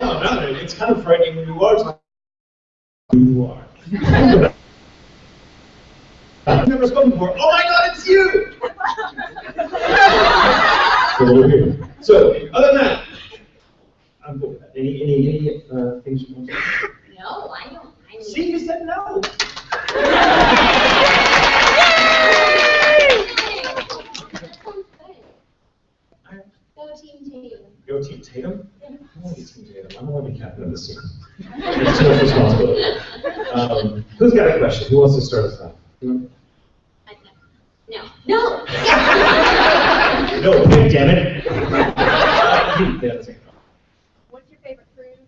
no, it's kind of frightening when you are talking who you are. I've never spoken before. Oh my God, it's you! So we're here. So, other than that, I'm cool with that. Any things you want to say? No, I don't. See, you said no. Go Team Tatum. Go Team Tatum? I want to be Team Tatum. I don't want to be captain of this team. It's too much responsibility. Who's got a question? Who wants to start us off? No. No, damn it. What's your favorite food?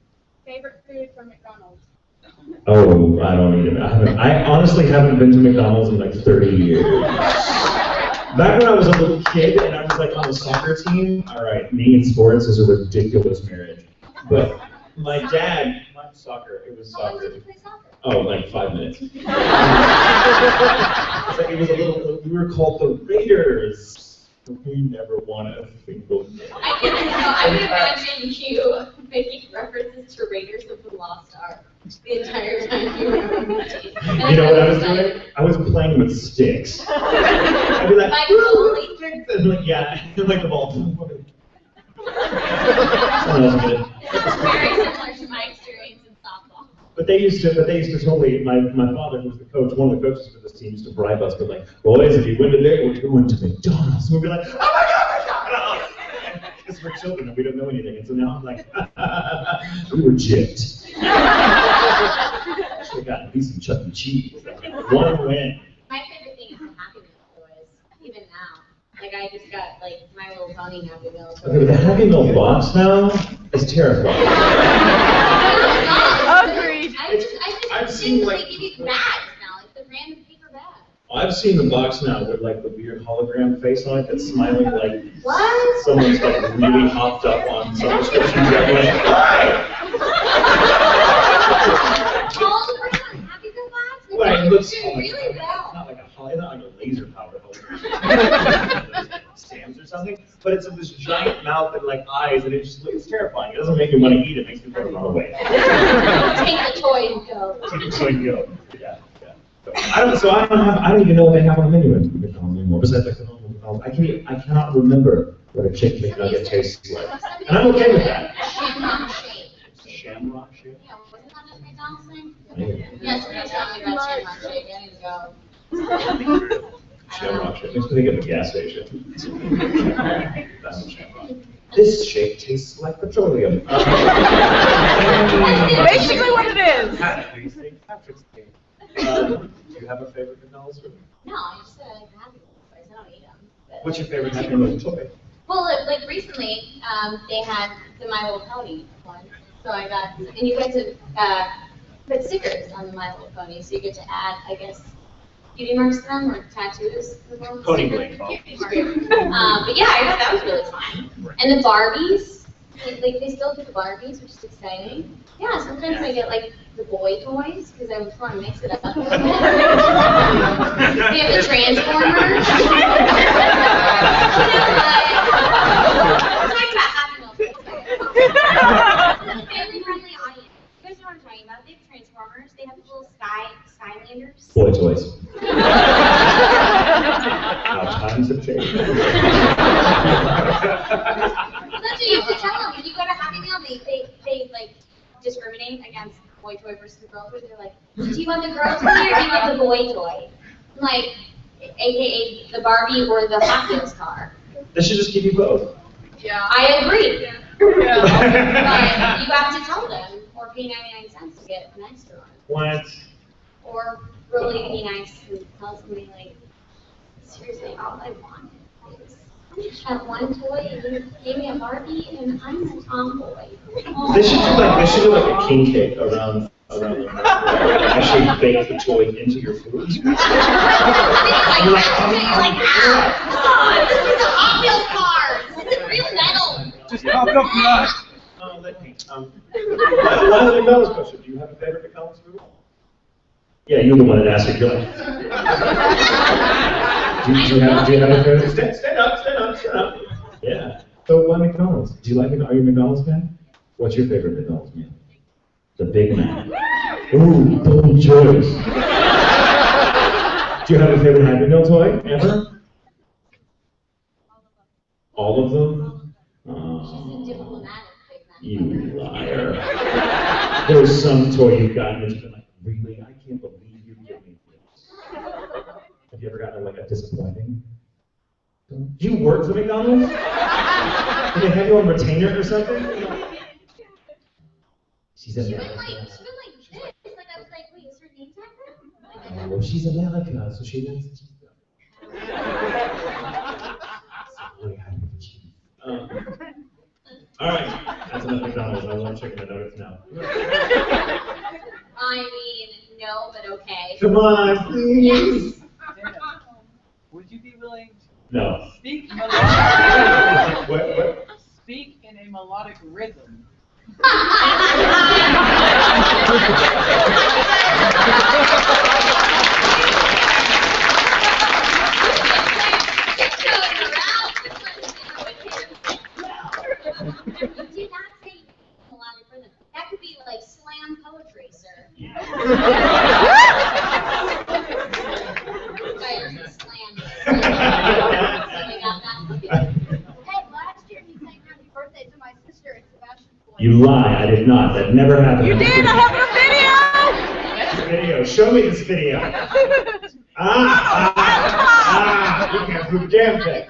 Favorite food from McDonald's? Oh, I don't even. I honestly haven't been to McDonald's in like 30 years. Back when I was a little kid and I was like on the soccer team, all right, me in sports is a ridiculous marriage. But my dad, soccer, it was soccer. How long did you play soccer? Oh, like 5 minutes. It's like it was a little, we were called the Raiders. We never won a single game. I would imagine you making references to Raiders of the Lost Ark the entire time you were on the team. You know what I was doing? I was playing with sticks. I'd be like, woo, sticks! And like, yeah, like the ball. Someone else did it. It's very similar to my experience in softball. But they used to totally, my father, who was the coach, one of the coaches for this team, used to bribe us with like, boys, if you win today, we're going to McDonald's. And we'd be like, oh my God, McDonald's! Because we're children and we don't know anything. And so now I'm like, we were gypped. Should have gotten at least some Chuck E. Cheese. One win. My favorite thing is the Happy Meal toys, even now. Like I just got like My Little Pony Happy Meal toys. Okay, the Happy Meal box now is terrifying. Agreed. I've seen like they give you bags now, like the random paper bag. I've seen the box now with like the weird hologram face on it that's smiling like What? someone's like really hopped up on some prescription drug like, All the person Happy Meal box? Right, it looks really well. It's not like a laser powered hologram. Stamps or something, but it's this giant mouth and like eyes, and it's terrifying. It doesn't make me want to eat it, makes me want to run away. Take the toy and go. Take the toy and go. Yeah. I don't even know what they have on the menu at McDonald's anymore. Besides like the normal McDonald's, I cannot remember what a chicken McNugget tastes like, and I'm okay with that. Shamrock shake. Shamrock shake. Yeah, wasn't that just McDonald's thing? Yeah. Yes, somebody told me about Shamrock shake. I need to go. Shamrock shake. Makes me think of a gas station. That's a Shamrock. This shake tastes like petroleum. Basically what it is. Patrick's Day. Do you have a favorite McDonald's food? No, I just said I like Happy Meal toys. I don't eat them. But What's your favorite Happy Meal toy? Well, like recently, they had the My Little Pony one. So I got, and you get to put stickers on the My Little Pony, so you get to add, I guess, beauty marks to them or tattoos. Pony bling. But yeah, I thought that was really fun. And the Barbies, they still do the Barbies, which is exciting. Yeah, sometimes I get like the boy toys because I just want to mix it up. They have the Transformers. We're talking about Happy Meal toys. The family-friendly audience. You guys know what I'm talking about? They have Transformers. They have the little Skylanders. Boy toys. How times have changed. That's what you have to tell them. When you go to Happy Meal, they like discriminate against boy toy versus girl toy. They're like, do you want the girl toy or do you want the boy toy? I'm like, AKA the Barbie or the Hot Wheels car. They should just give you both. Yeah. I agree. Yeah. But you have to tell them or pay 99 cents to get an extra one. What? Or really be nice and tell somebody like, seriously, all I want is that one toy and you gave me a Barbie and I'm a tomboy. They should do like a king cake around the actually bake the toy into your food. Like, this is a Hot Wheels car. This is real metal. Just pop it up for us. One McDonald's question. Do you have a favorite McDonald's food? Yeah, you're the one that asked it. You're like, do you have a favorite? Stand up. Yeah. So why McDonald's? Do you like it? Are you a McDonald's fan? What's your favorite McDonald's meal? The Big Mac. Ooh, bold choice. Do you have a favorite Happy Meal toy ever? All of them? She's a diplomatic Big Mac. You liar. There's some toy you've gotten that you've been like, really? I can't believe you gave me this. Have you ever gotten like a disappointing? Do you work for McDonald's? Do they have you on retainer or something? She's American. She went like this. Like I was like, wait, is her name tag? Oh, she's American, so she likes cheese. All right, that's enough McDonald's. I want chicken and nuggets now. I mean, no, but okay. Come on, please. Yes. Would you be willing No. to speak melodic? What? Speak in a melodic rhythm. You did not say melodic rhythm. That could be like slam poetry, sir. Hey, last year he sang happy birthday to my sister at Sebastian's wedding. You lie, I did not. That never happened. You did, I have This video, show me this video. You can't prove a damn thing.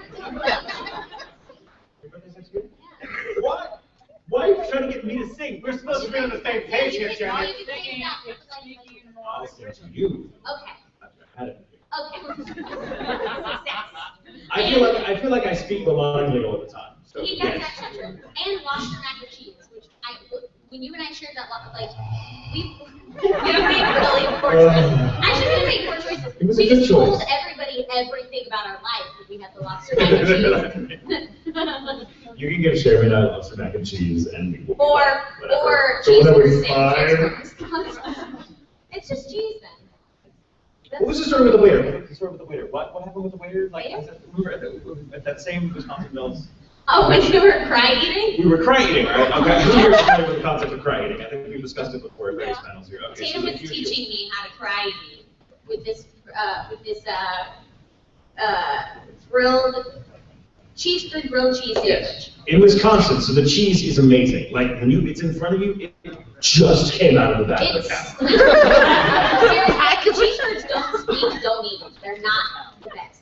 What? Why are you trying to get me to sing? We're supposed to be on the same page here, Cherami. I'll sing to you. Okay. I feel like I speak melodically all the time. So, That's yes. actually true. And lobster mac and cheese, which when you and I shared that, like, we made really poor choices. Actually, we didn't make poor choices. It was We a good just told choice. everybody everything about our life when we had the lobster mac and cheese. You can give Cherami and I lobster mac and cheese and or So cheese whenever with we sandwiches find- from Wisconsin. It's just cheese then. What was the story with the waiter? What was the story with the waiter? What happened with the waiter? Like, Waiter? I said, we were at that same Wisconsin Mills. Oh, when you were cry eating? We were cry eating, right? Okay, who here is familiar with the concept of cry eating? I think we've discussed it before at various panels here. Okay, Tatum was you- teaching me how to cry eat with this grilled cheese sandwich. In Wisconsin, so the cheese is amazing. Like when it's in front of you, it just came out of the back of the It's cow. seriously, the cheese curds don't eat them. They're not the best.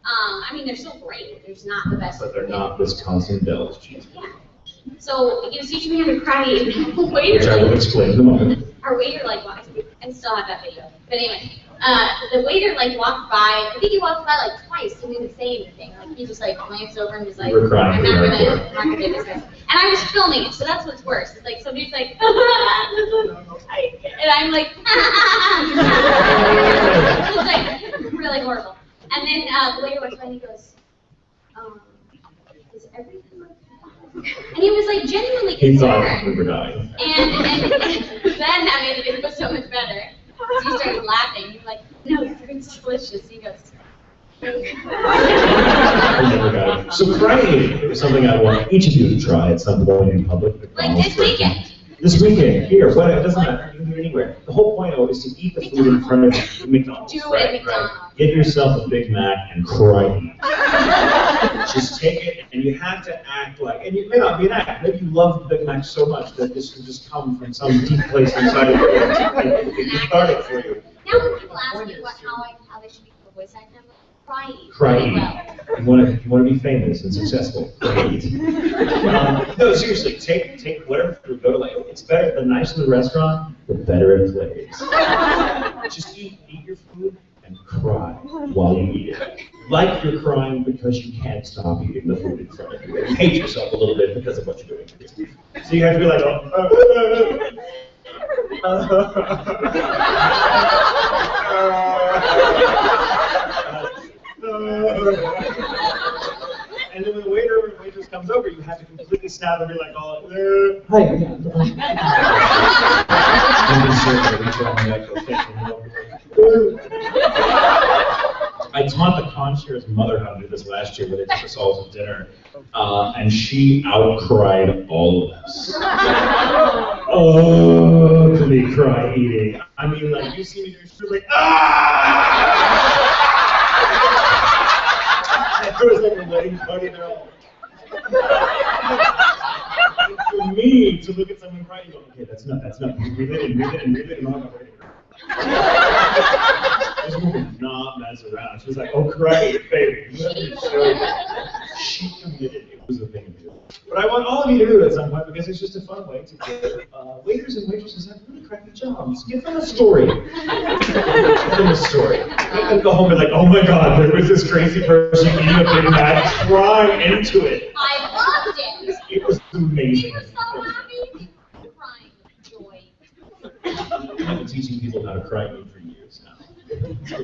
I mean, they're still great. They're just not the best. But they're not Wisconsin Dells cheese. Yeah. So he was teaching me how to cry eat. Which I will explain in a moment. Our waiter walked, and still have that video. But anyway, the waiter walked by. I think he walked by twice and didn't say anything. He just glanced over and was like, You were crying I'm pretty not hardcore. gonna do this. And I was filming it, so that's what's worse. It's somebody's and I'm like, it's really horrible. And then the waiter walks by and he goes, is everything okay? And he was genuinely He thought concerned. we were dying. And then that made the video so much better. So he started laughing. He was like, no, it's delicious. He goes, I never got it. So cry eating is something I want each of you to try at some point in public. this weekend. This weekend, here, it doesn't matter, you can do it anywhere. The whole point of it is to eat the food in front of you, McDonald's, Do it right? at McDonald's. Get yourself a Big Mac and cry eat. Just take it, and you have to act like, and it may not be an act, maybe you love the Big Mac so much that this can just come from some deep place inside of you, and it can start it for you. Now when people ask me how they should be for voice acting, I'm like, Cry really eat. well. If you want to be famous and successful, cry eat. No, seriously, take whatever food, go to it's better, the nicer the restaurant, the better it plays. Just eat your food and cry while you eat it. Like you're crying because you can't stop eating the food in front of you. And hate yourself a little bit because of what you're doing. So you have to be like, and then when the waiter or waitress comes over, you have to completely snap and be like, I taught the concierge mother how to do this last year when they took us all to dinner. and she outcried all of us. Oh, to me, cry eating. I mean, like, you see me doing shit like, ah! And there was like a wedding party there. And for me to look at someone crying and go, okay, that's not. Breathe it in, and I'm not ready. This woman did not mess around. She was like, oh, great, baby. She committed. It was a thing to do. But I want all of you to do it at some point because it's just a fun way to give waiters and waitresses have really crappy jobs. Give them a story. Give them a story. Make them go home and be like, oh my God, there was this crazy person eating a Big Mac, crying into it. I loved it. It was amazing. He was so happy. Crying with joy. I've been teaching people how to cry for years now.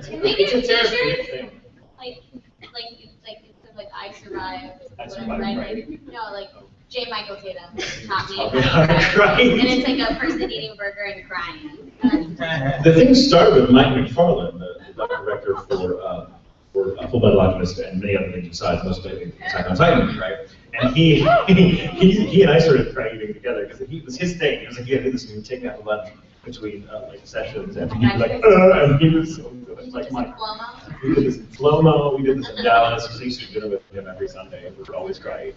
Can we get t-shirts? Thing. Like I survived. I survived, right? No, like J. Michael Tatum taught me How to cry. And it's like a person eating a burger and crying. The thing started with Mike McFarlane, the director for Full Metal Alchemist and many other things besides, mostly Attack on Titan, right? And he and I started crying together because it was his thing. He was like, yeah, do this, and we would take out lunch between like sessions, and he'd be like, and he was so good. Like Mike. We did this in slow-mo, we did this in Dallas. We used to do dinner with him every Sunday, and we would always cry.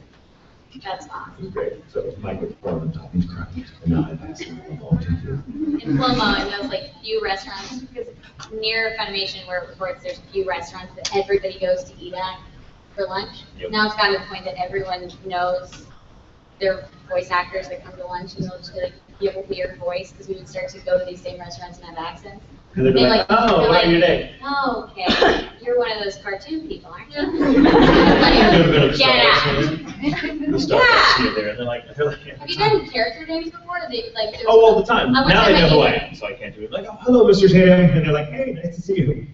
That's awesome. It was great. So Mike McFarlane taught me to cry, and now I pass him along to you. In slow-mo, and there's like few restaurants, because near Funimation where it records, there's a few restaurants that everybody goes to eat at for lunch. Yep. Now it's gotten to the point that everyone knows their voice actors that come to lunch, and they'll just be like, you have a weird voice, because we would start to go to these same restaurants and have accents. And they'd be like, oh, what are you today? Oh, okay. You're one of those cartoon people, aren't you? Like, get out. The Star Trek scene there, and they're like, Have you done character names before? They, like, oh, all the time. One Now time they know I who I did. am, so I can't do it. Like, oh, hello, Mr. Tatum. And they're like, hey, nice to see you.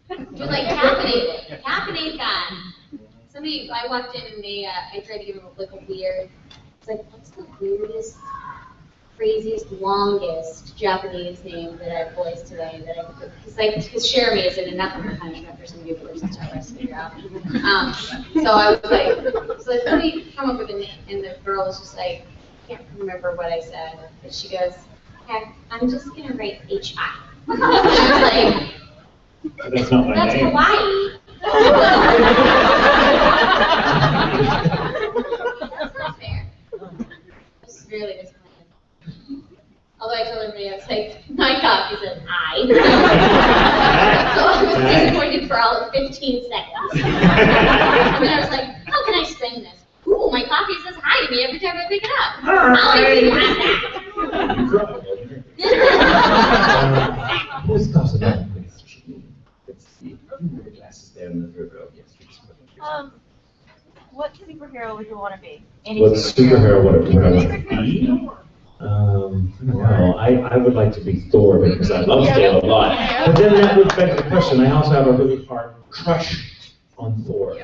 You're like caffeinated guy. Somebody, I walked in and I tried to give him a lick of beer. It's like, what's the weirdest, craziest, longest Japanese name that I've voiced today that I could, because Cherami isn't enough of a punishment for some people to try to figure out. So I was like, let me come up with a name, and the girl was just like, I can't remember what I said, but she goes, okay, I'm just gonna write H.I. I was like, That's not my that's name. Hawaii. That's not fair. I was really disappointed. Although I told everybody, I was like, my coffee says I. So I was disappointed for all of 15 seconds. And then I was like, how can I spin this? Ooh, my coffee says hi to me every time I pick it up. I'll even have that. Who's got another place? Let's see. The glasses there in the third row. Yes. What superhero would you want to be? What superhero would I want to be? Well, I would like to be Thor because I love Thor a lot. But then that would beg the question. I also have a really hard crush on Thor.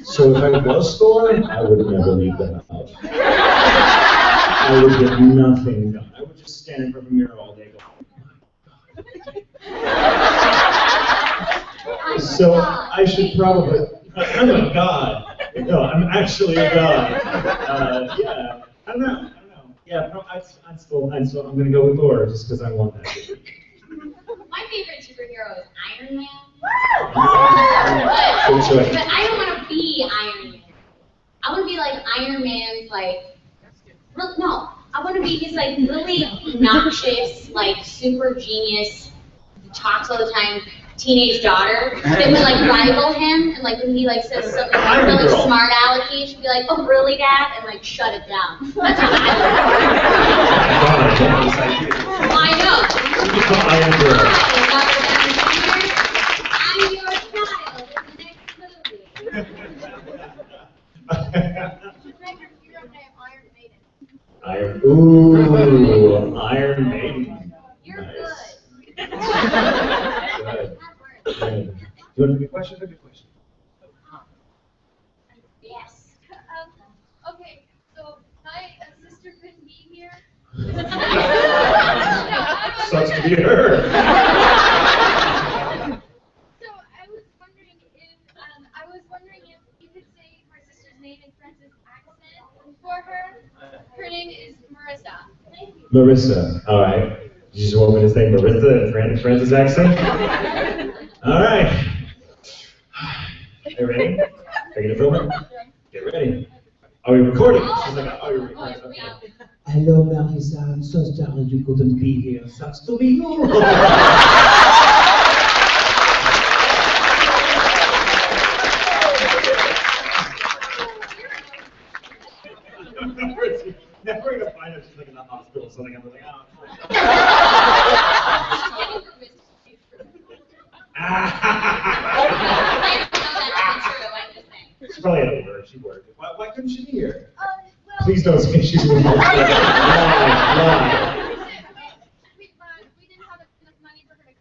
So if I was Thor, I would never leave the house. I would get nothing done. I would just stand in front of a mirror all day going, oh my God. So I should probably, I'm a god. No, I'm actually a god. Yeah, I don't know. Yeah, no, I'm going to go with Thor just because I want that. My favorite superhero is Iron Man. Good choice. But I don't want to be Iron Man. I want to be like Iron Man's no, I want to be his really obnoxious, super genius, talks all the time, teenage daughter that would rival him, and when he says something really smart alecky, she'd be like, oh really, Dad? And shut it down. That's what I know. Iron Girl. I'm your child in the next movie. Make your hero name Iron Maiden. Iron Maiden. You're Nice. good. Good. You want a good question or a good question? Yes. Okay, so my sister couldn't be here. Sucks to be her. So I was wondering if Her name is Marissa. Marissa. All right. You just want me to say Marissa in Francis accent? All right. Are you ready? Are you gonna film it? Get ready. Are we recording? She's like, oh, you're recording. Okay. Hello, Marissa. I'm so sorry you couldn't be here. Sucks to be you. Never gonna find her. She's like in the hospital or something. I'm like, oh. She's probably at work. She worked. Why couldn't she be here? Please don't say she's lie. We didn't have enough money for her to.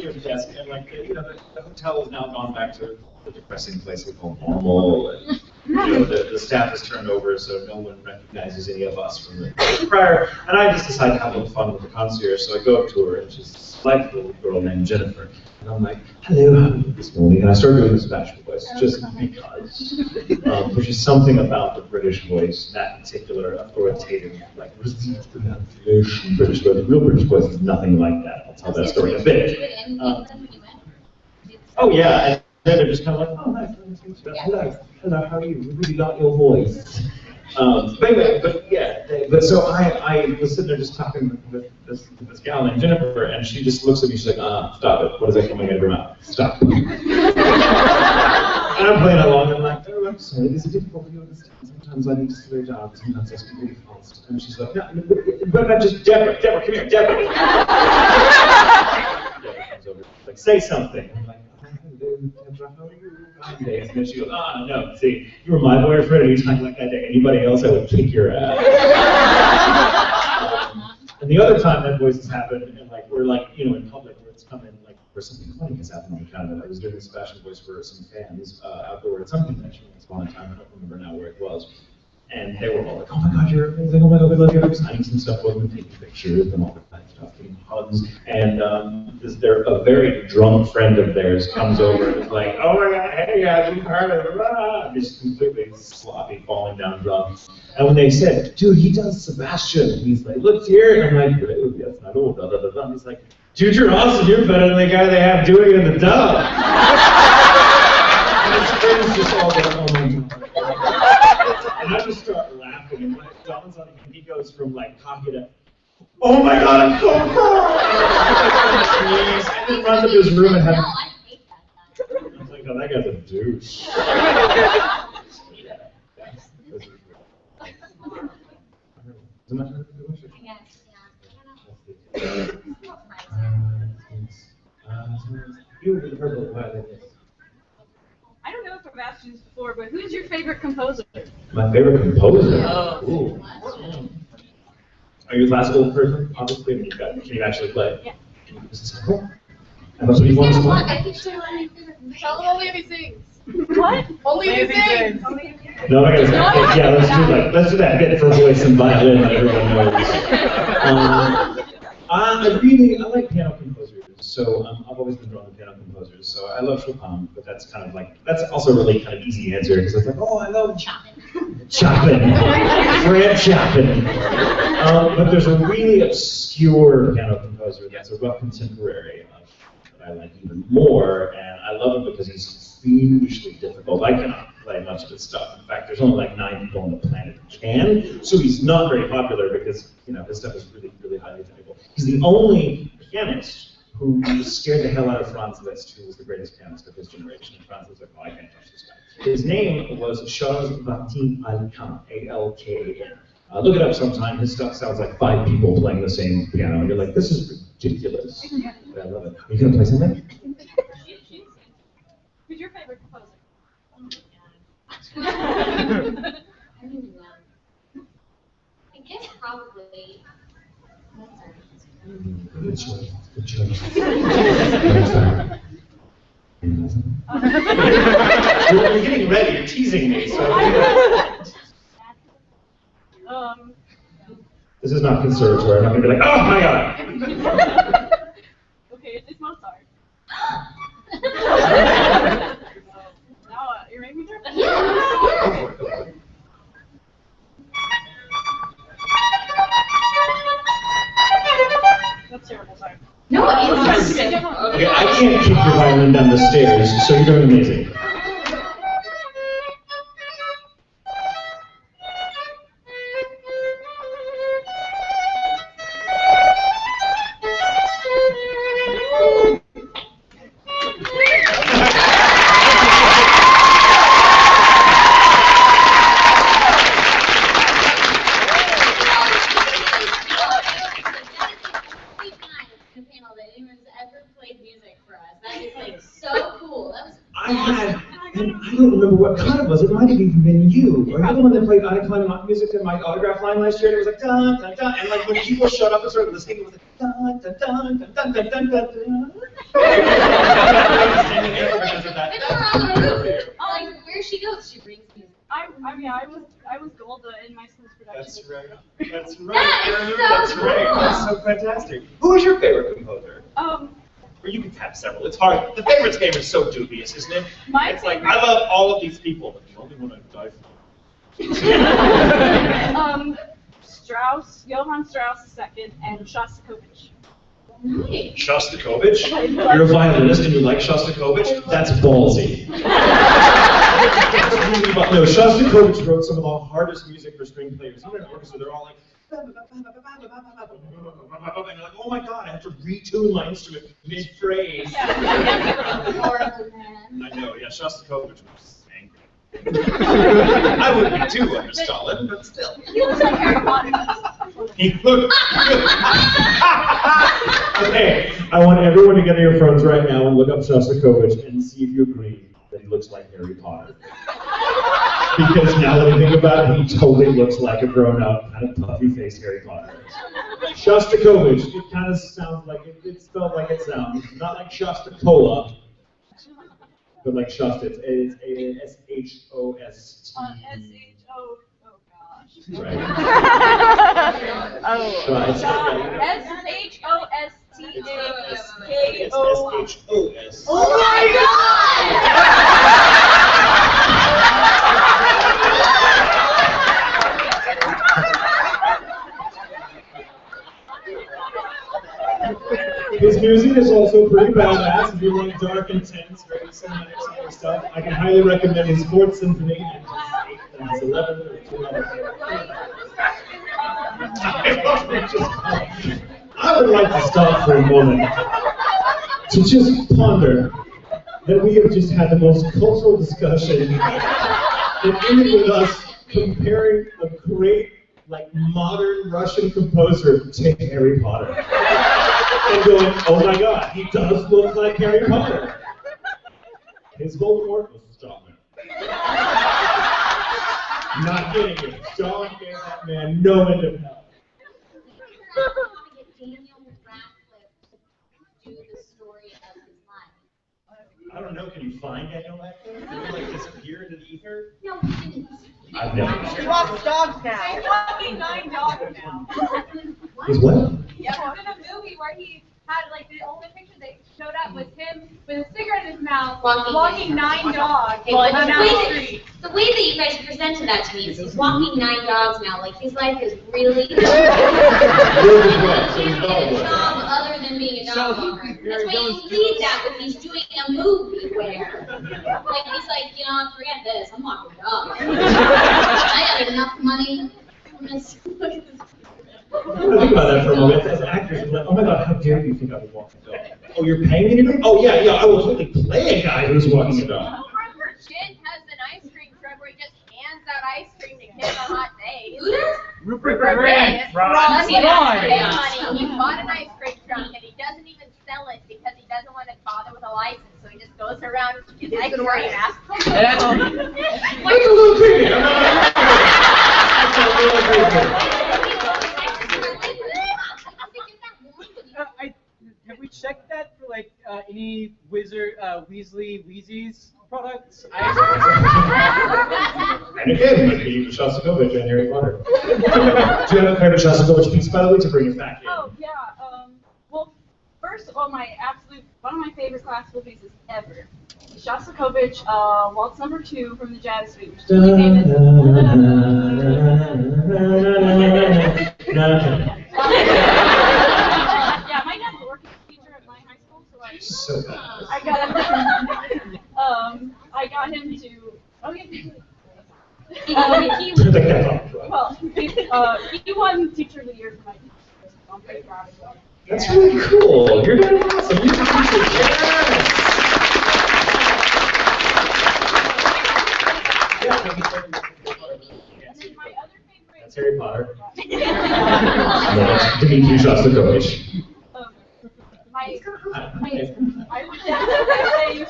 Your desk, and like, the hotel has now gone back to the depressing place we call normal, and the staff has turned over, so no one recognizes any of us from the prior. And I just decide to have a little fun with the concierge, so I go up to her, and she's this delightful little girl named Jennifer. And I'm like, hello, how are you this morning? And I start doing this bashful voice, just because. Which is something about the British voice, that particular authoritative, like, received pronunciation British voice. The real British voice is nothing like that. I'll tell that story in a bit. Oh yeah, and then they're just kind of like, oh nice, nice to meet you. Hello, how are you? We really got your voice. But anyway, but so I was sitting there just talking with this gal named Jennifer, and she just looks at me, she's like, stop it, what is that coming out of your mouth? Stop. And I'm playing along, and I'm like, oh, I'm sorry, this is difficult for you to understand. Sometimes I need to slow down, sometimes I speak really fast. And she's like, no, but I'm just, Deborah, come here, Deborah. Deborah comes over, like, say something. I'm like, hello, Deborah, how are you? And then she goes, no, see, you were my boyfriend, and you talking like that to anybody else, I would kick your ass. And the other time that voice has happened, and like, we're like, in public, where it's coming, like, where something funny has happened on the kind of, I was doing this fashion voice for some fans outdoor at some convention once upon a time, I don't remember now where it was. And they were all like, oh my god, you're amazing, oh my god, we love you. I was signing some stuff with them, taking pictures and all that stuff, getting hugs. And a very drunk friend of theirs comes over and is like, oh my god, hey guys, we heard it, just completely sloppy, falling down drunk. And when they said, dude, he does Sebastian, he's like, let's hear it. And I'm like, that's not old, da da da da. He's like, dude, you're awesome, you're better than the guy they have doing it in the dub. And his friends just all go, oh my god. And I just start laughing, and when it dawns on him, he goes from like cocky to, oh my god, I'm so cool! And then runs up to his room and has. No, I hate that guy. I was like, oh, that guy's a douche. Is it my turn to do it? I guess, yeah. You would have heard of it. I don't know if I've asked you this before, but who's your favorite composer? My favorite composer? Oh. Ooh. Are you a classical person? Obviously, I mean, can you actually play? Yeah. Cool. And that's what you want to play? I think she's my favorite. Tell him only if he sings. What? Only if he sings. No, I gotta say, yeah, let's do that bit for voice and violin that everyone knows. I like piano composers, so I've always been drawn to piano composers. So I love Chopin, but that's kind of like, that's also a really kind of easy answer, because it's like, oh, I love Chopin, Fred Chopin. But there's a really obscure piano composer that's a rough contemporary that I like even more, and I love him because he's fiendishly difficult. I cannot play much of his stuff. In fact, there's only like 9 people on the planet who can, so he's not very popular because, his stuff is really, really highly technical. He's the only pianist who scared the hell out of Franz Liszt, who was the greatest pianist of his generation. And Franz was like, oh, I can't touch this guy. His name was Charles Martin Alcan, A-L-K-A-N. Look it up sometime. His stuff sounds like 5 people playing the same piano. And you're like, this is ridiculous. But I love it. Are you going to play something? Who's your favorite composer? I guess probably. Good choice. Good choice. You're getting ready. You're teasing me. So. This is not conservatory. I'm not going to be like, oh my god. Okay, it's Mozart. Now you're making me nervous. Yeah. That's terrible, sorry. No, it's Okay, I can't keep your violin down the stairs, so you're doing amazing. It might have even been you. Or you're the one that played Icon Mock Music in my autograph line last year, and it was like dun dun dun, and like when people showed up and started listening, it was like dun dun dun dun dun dun dun dun. Like where she goes, she brings music. I was Golda in my school's production. That's right. That's right. That's right. That's so fantastic. Who is your favorite composer? Or you can have several. It's hard. The favorites game is so dubious, isn't it? It's like, I love all of these people, but the only one I die for. Strauss, Johann Strauss II, and Shostakovich. Nice. Shostakovich? You're a violinist and you like Shostakovich? That's ballsy. No, Shostakovich wrote some of the hardest music for string players. Even in an orchestra, they're all like, and you're like, oh my god, I have to retune my instrument mid-phrase. I know, yeah, Shostakovich was angry. I wouldn't be too under Stalin, but still. He looks like Harry Potter. He looked Okay, I want everyone to get on your phones right now and look up Shostakovich and see if you agree that he looks like Harry Potter. Because now that I think about it, he totally looks like a grown-up, kind of puffy-faced Harry Potter. Shostakovich, it kind of sounds like it's spelled like it sounds. Not like Shostacola, but like Shosta. It's S-H-O-S-T. S-H-O, oh gosh. Right. S-H-O-S-T-A-K-O. S-H-O-S. Oh my god! His music is also pretty badass. If you like dark, intense, very cinematic sort of stuff, I can highly recommend his 4th Symphony and his 8th and his 11th or 12th. I would like to stop for a moment to just ponder that we have just had the most cultural discussion that ended with us comparing a great, like, modern Russian composer to Harry Potter. And going, oh my god, he does look like Harry Potter. His Voldemort was Stalin. Not kidding you. Stalin gave that man no end of help. I don't know, can you find Daniel Radcliffe? Did he like disappear into the ether? No, he didn't. I've never. He walks dogs now. He's walking 9 dogs now. He's what? Yeah, there's been a movie where he had, like, the only picture they showed up was him with a cigarette in his mouth, walking 9 dogs Well, down the street. the way that you guys presented that to me is he's walking 9 dogs now. Like, his life is really Yours is what? So he's a dog job walker. other than being a dog walker. That's why you lead that when he's doing a movie where, like, he's like, you know, forget this, I'm walking dogs. I got enough money. I'm gonna Think about that for a moment. As actors, we're like, oh my god, how dare you think I would walk a dog? Oh, you're paying me to do it? Oh, yeah, I will totally play a guy who's walking a dog. Jen has an ice cream truck where he just hands out ice cream to kids on hot days. Who does? Rupert Grint. Grint. Ron, He does. he bought an ice cream truck and he doesn't even sell it because he doesn't want to bother with a license, so he just goes around and gives ice cream. That's a little creepy. That's a little creepy. Have we checked that for like any Weasley's products? And again, like being Shostakovich and Harry Potter. Do you have a favorite Shostakovich piece, by the way, to bring us back in? Oh, yeah. Well, first of all, one of my favorite classical pieces ever. Shostakovich, Waltz No. 2 from the Jazz Suite, which is really famous. Yeah, my dad's an orchestra teacher at my high school, so I got him to. Oh yeah. He won Teacher of the Year for my teacher. So I'm pretty proud of him. That's really cool. You're doing awesome. You're a teacher. Yes. And then my other favorite. That's Harry Potter. That's Dmitri Shostakovich. I would definitely say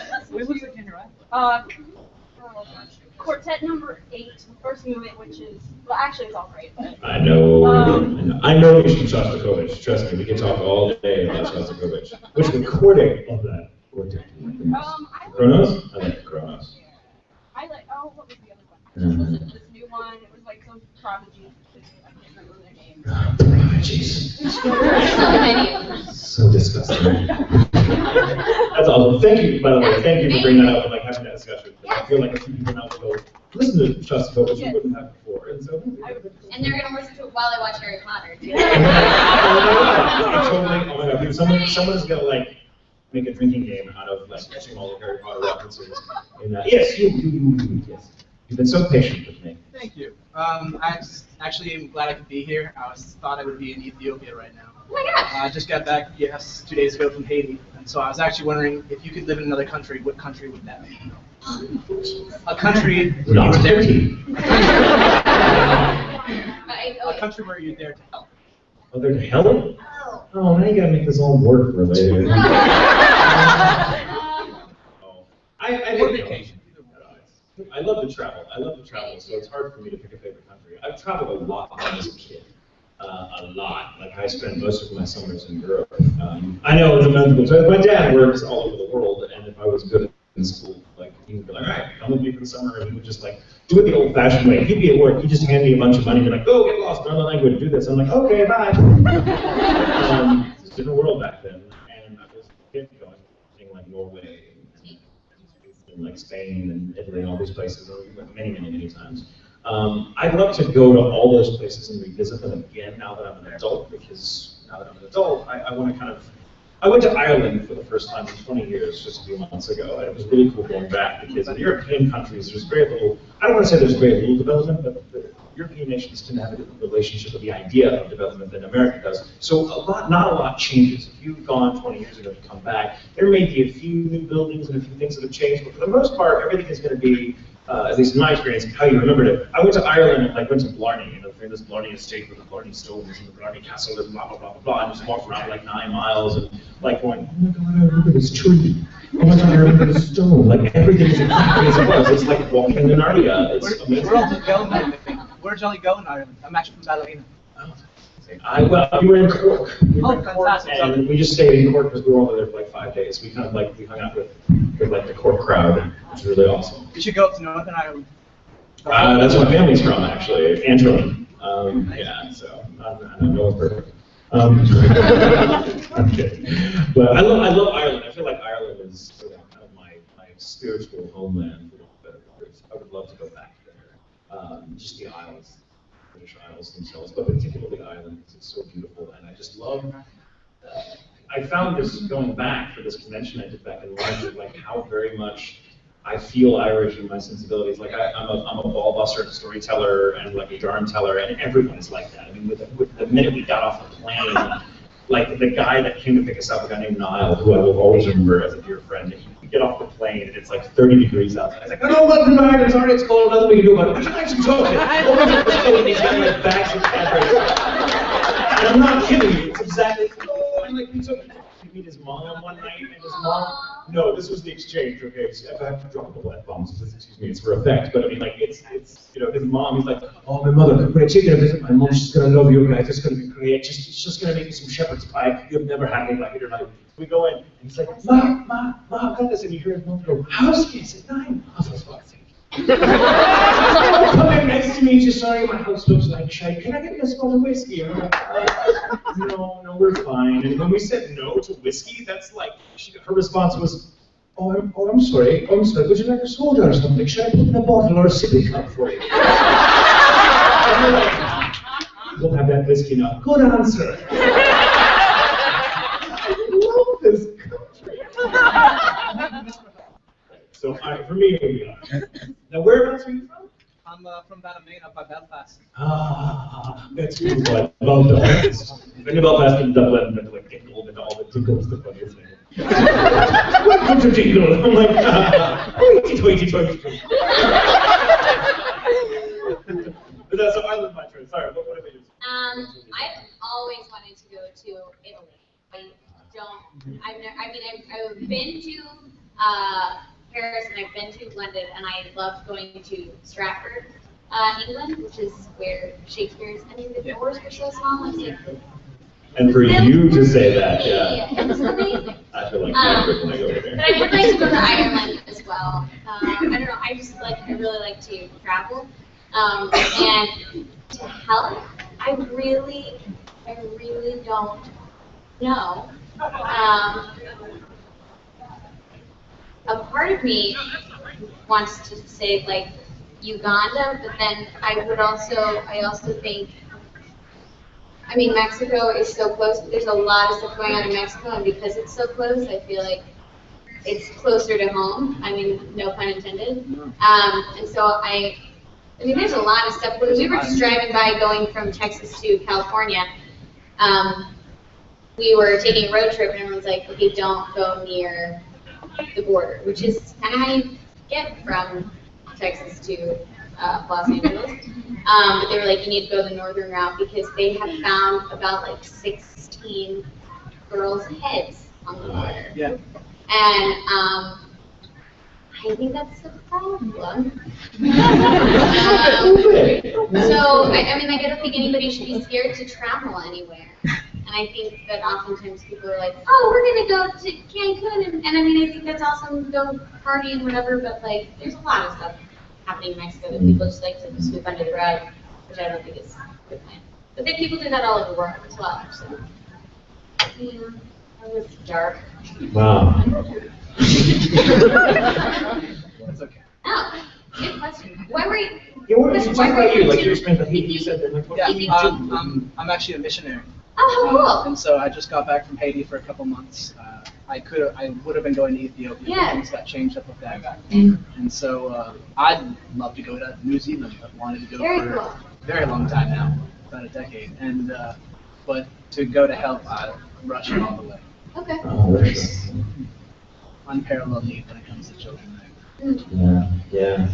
Quartet No. 8, the first movement, which is, well, actually it's all great, but. I know you should Shostakovich. Trust me, we can talk all day about Shostakovich. Which recording of that quartet? Kronos? I like Kronos. What was the other one? I just listened to this new one, it was like some prodigy. I can't remember their name. Prodigies. So disgusting. That's awesome. Thank you, by the way. Thank you for bringing that up and like having that discussion. I feel like a few people now will go listen to Shostakovich we wouldn't have before. and so. And they're gonna listen to it while I watch Harry Potter too. Oh my god, dude, someone's gonna like make a drinking game out of like catching all the Harry Potter references. And, yes, you, yes. You've been so patient with me. Thank you. Actually am glad I could be here. Thought I would be in Ethiopia right now. Oh my gosh. I just got back, 2 days ago from Haiti, and so I was actually wondering if you could live in another country, what country would that be? A country where you were there. A country where you're there to help. Oh, they're to help? Oh, now you gotta make this all work related. I vacation. I love to travel. So it's hard for me to pick a favorite country. I've traveled a lot as a kid. A lot. Like I spent most of my summers in Europe. I know it's a mental choice. My dad works all over the world, and if I was good in school, like he would be like, all right, come with me for the summer, and he would just like do it the old-fashioned way. He'd be at work, he'd just hand me a bunch of money, and be like, go get lost, learn the language, do this. I'm like, okay, bye. It's a different world back then, and I was a kid, thing like Norway, and like Spain and Italy and all these places, many times. I'd love to go to all those places and revisit them again now that I'm an adult, because now that I'm an adult, I want to kind of, I went to Ireland for the first time in 20 years just a few months ago, and it was really cool going back, because in European countries, there's very little, I don't want to say there's very little development, but the European nations tend to have a different relationship with the idea of development than America does. So not a lot changes. If you've gone 20 years ago to come back, there may be a few new buildings and a few things that have changed, but for the most part, everything is going to be, at least in my experience, how you remembered it. I went to Ireland and like went to Blarney, the famous Blarney estate with the Blarney stones and the Blarney castle and blah, blah, blah, blah, blah, and just walked around like 9 miles and like going, oh my god, I remember this tree. Oh my god, I remember this stone. Like everything is exactly as it was. It's like walking in Narnia. It's amazing. We're all just going there, I think. Where'd y'all go in Ireland? I'm actually from Ballina. Well, we were in Cork. Fantastic. And we just stayed in Cork because we were only there for like 5 days. We kind of like, we hung out with like the Cork crowd, which was really awesome. You should go up to Northern Ireland. That's where my family's from, actually, Antrim. Yeah, so I know it's perfect. I'm kidding. But I love Ireland. I feel like Ireland is sort of kind of my spiritual homeland, for better words. I would love to go back there. Just the Isles. British Isles themselves, but particularly Ireland, because it's so beautiful, and I just love. I found this going back for this convention I did back in March, of like how very much I feel Irish in my sensibilities. Like I'm a ball buster and a storyteller and like a yarn teller, and everyone is like that. I mean, with the minute we got off the plane, like the guy that came to pick us up, a guy named Niall, who I will always remember as a dear friend. We get off the plane and it's like 30 degrees outside. He's like, no, welcome to Ireland, sorry it's cold, nothing we can do about it. Would you like some chocolate? And he's got like bags of cadbury. And I'm not kidding you, it's exactly, and like we took, he meet his mom one night, and his mom, no, this was the exchange, okay, so if I have to drop a couple F-bombs, excuse me, it's for effect, but I mean, like, it's you know, his mom, he's like, oh, my mother, when I take you to visit my mom, she's gonna love you guys, it's gonna be great, she's just gonna make you some shepherd's pie, you've never had anything like it in your life. We go in, and he's like, Ma, got this, and you hear his mom go, how's he? I said, 9. Oh, for fuck's sake. Come in, nice to meet you, sorry, my house looks like shite, can I get you a spot of whiskey? And I'm like, no, we're fine. And when we said no to whiskey, that's like, her response was, oh, I'm sorry, would you like a soda or something? Should I put in a bottle or a sippy cup for you? And we're like, we'll have that whiskey now. Good answer. I love this country. So for me, it would be Ireland. Now, whereabouts are you from? I'm from Ballina, up by Belfast. That's beautiful. I love Belfast. I've been to Belfast and Dublin, and like Dingle and all the Dingle's the funniest thing. Welcome to Dingle. I'm like, hoity. But that's so Ireland, my choice. Sorry, what about you? I've always wanted to go to Italy. I've been to Paris and I've been to London, and I loved going to Stratford, England, which is where Shakespeare's Any of the Doors were so small. And for you to say that, yeah. It's amazing. I feel like Patrick when I go over there. But I would like to go to Ireland as well. I don't know. I really like to travel. And to help, I really don't know. A part of me wants to say, like, Uganda, but then I also think, I mean, Mexico is so close, but there's a lot of stuff going on in Mexico, and because it's so close, I feel like it's closer to home. I mean, no pun intended. And so I mean, there's a lot of stuff. When we were just driving by going from Texas to California, we were taking a road trip, and everyone's like, okay, don't go near the border, which is kind of how you get from Texas to Los Angeles. But they were like, you need to go the northern route because they have found about like 16 girls' heads on the border. Yeah. And I think that's a problem. So, I mean, like, I don't think anybody should be scared to travel anywhere. And I think that oftentimes people are like, oh, we're going to go to Cancun. And I mean, I think that's awesome, go party and whatever, but like, there's a lot of stuff happening in Mexico that people just like to sweep under the rug, which I don't think is a good plan. But then people do that all over the world as well, so. Yeah, that was dark. Wow. It's okay. Oh, good question. Why were you? Yeah, what about you? Like you explained that you said that. Like, Yeah, I'm actually a missionary. Oh, cool. And so I just got back from Haiti for a couple months. I would have been going to Ethiopia, Yeah. but things got changed up with that. And so I'd love to go to New Zealand. I've wanted to go Very for cool. a very long time now, about a decade. And but to go to help, Russia all the way. Okay. Oh, that's Unparalleled need when it comes to children there. yeah.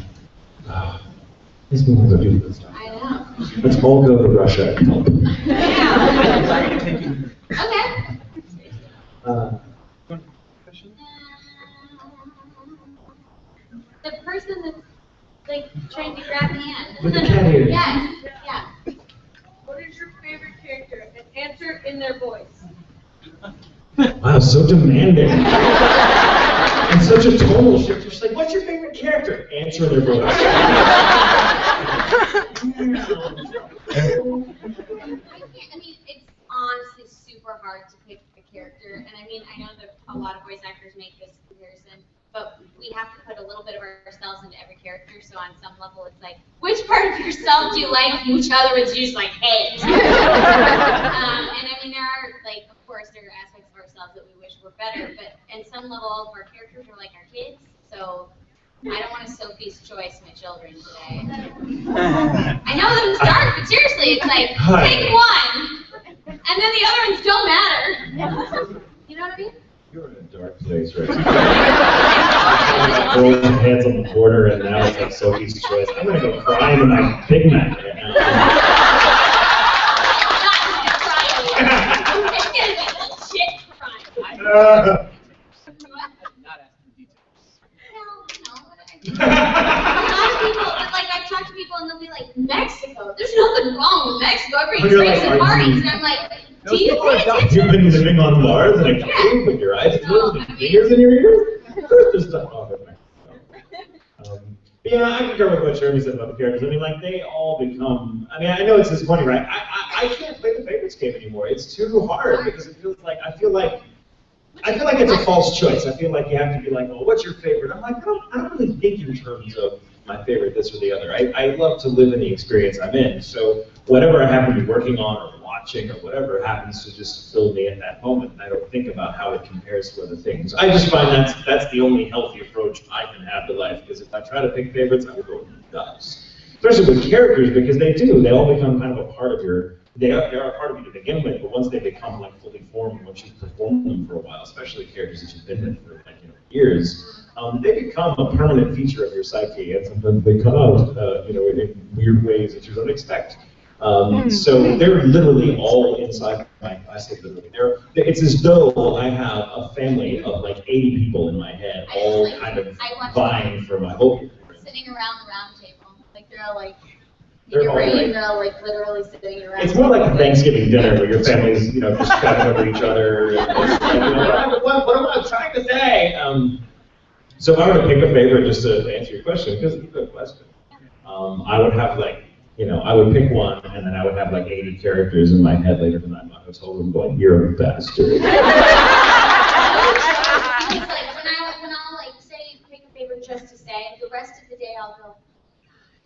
These people are doing this stuff. I know. Let's all go to Russia and help. Yeah. Sorry to take you. Okay. The person that's like trying to grab the hand. With the cat ears. Yes. Yeah. What is your favorite character? And answer in their voice. Wow, so demanding. And such a tonal shift. Just like, what's your favorite character? Answer their voice. I mean, it's honestly super hard to pick a character, and I mean, I know that a lot of voice actors make this comparison, but we have to put a little bit of ourselves into every character, so on some level it's like, which part of yourself do you like, which other ones do you just like hate? And I mean, there are, like, of course, there are aspects of ourselves that we wish were better, but in some level, all of our characters are like our kids, so I don't want to Sophie's Choice my children today. I know that it's dark, but seriously, it's like, pick one, and then the other ones don't matter. You know what I mean? You're in a dark place right now. Throwing your hands on the border, and now it's like Sophie's Choice. I'm gonna go cry into my Big Mac right now. It's gonna be legit crying. Not asking details. A lot of people, like, I've talked to people and they'll be like, Mexico? There's nothing wrong with Mexico. I bring But you're drinks like, and are parties. you- And I'm like, Those do you people are pay dumb. attention? You've been living on Mars in a cave with your eyes closed and fingers in your ears? There's stuff wrong with Mexico. Yeah, I concur with what Cherami said about the characters. I mean, like, they all become, I mean, I know it's disappointing, right? I can't play the favorites game anymore. It's too hard because it feels like, I feel like it's a false choice. I feel like you have to be like, well, what's your favorite? I'm like, I don't really think in terms of my favorite this or the other. I love to live in the experience I'm in. So whatever I happen to be working on or watching or whatever happens to just fill me at that moment. And I don't think about how it compares to other things. I just find that's the only healthy approach I can have to life, because if I try to pick favorites, I would go nuts. Especially with characters, because they all become kind of a part of your, they are a part of you to begin with, but once they become like fully formed, once you've performed them for a while, especially characters that you've been in for like, years, they become a permanent feature of your psyche, and sometimes they come out, in weird ways that you don't expect. So they're literally all inside I say literally. It's as though I have a family of like 80 people in my head, all kind of vying for my hope. Sitting around the round table. Like, they're all like, They're your all brain, like- they're all like literally sitting around. It's more like a Thanksgiving dinner where your family's, just chatting over each other. And it's like, what am I trying to say? So if I were to pick a favorite, just to answer your question, because it's a good question, I would have like, I would pick one, and then I would have like 80 characters in my head later tonight in my hotel room going, "You're a bastard." It's like when I'll like say pick a favorite just to say, the rest of the day I'll go,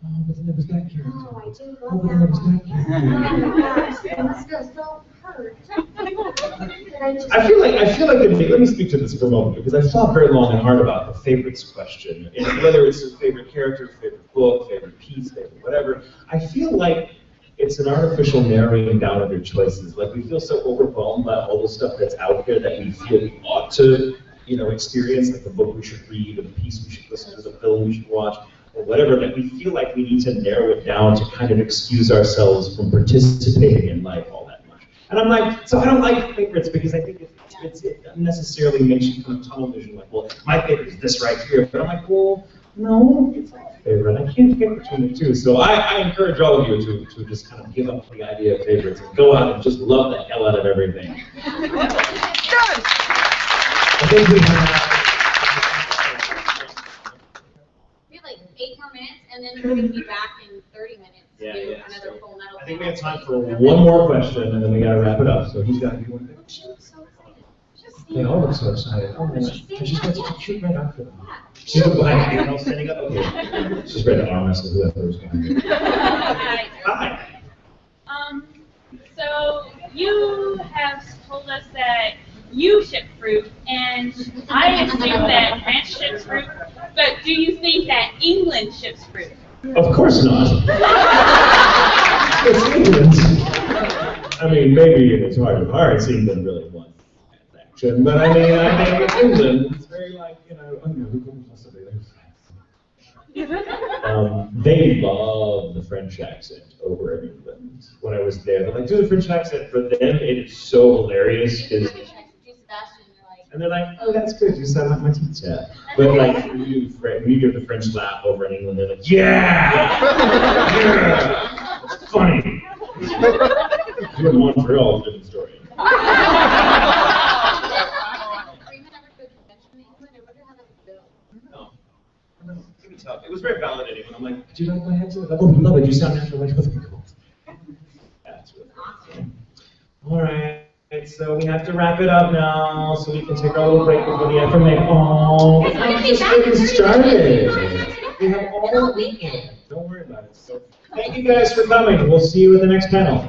Oh, but then it was that character. Oh, I do Oh, love but then that it was one. that character. Oh my gosh, I must feel so hurt. That I just- I feel like let me speak to this for a moment because I've thought very long and hard about the favorites question, and whether it's a favorite character, favorite book, favorite piece, favorite whatever. I feel like it's an artificial narrowing down of your choices. Like we feel so overwhelmed by all the stuff that's out there that we feel we ought to, experience, like the book we should read, or the piece we should listen to, the film we should watch, or whatever. That we feel like we need to narrow it down to kind of excuse ourselves from participating in life all that much. And I'm like, so I don't like favorites because I think it unnecessarily makes you kind of tunnel vision. Like, well, my favorite is this right here. But I'm like, well, no, it's not a favorite. I can't pick between the two. So I encourage all of you to just kind of give up the idea of favorites and go out and just love the hell out of everything. Good. I think we have like 8 more minutes, and then we're going to be back in 30 minutes to do another full metal. I think we have time for one more question, and then we gotta wrap it up. So who's got to do one thing? Oh, she looks so excited. They all look so excited. Oh my gosh. And she's got such a cute red outfit on. She's behind you, all standing up. Okay. She's ready to arm wrestle whoever's behind her. Hi. So you have told us that you ship fruit, and I assume that France ships fruit, but do you think that England ships fruit? Of course not. It's England. I mean, maybe it's hard of hearts, England really won that action, but I mean, it's England. It's very like, who could possibly live they love the French accent over in England. When I was there, they're like, do the French accent. For them, it is so hilarious. And they're like, oh, that's good. You sound like my teacher. But like, when you do the French laugh over in England, they're like, yeah, yeah, it's funny. You and Montreal is a different story. No, it was tough. It was very validating. When I'm like, do you like my accent? Like, oh, we love it. You sound natural. Like, okay, cool. That's really awesome. All right. So we have to wrap it up now, so we can take our little break before the affirmation. Oh, I'm just getting started. We have all weekend. Don't worry about it. So thank you guys for coming. We'll see you at the next panel.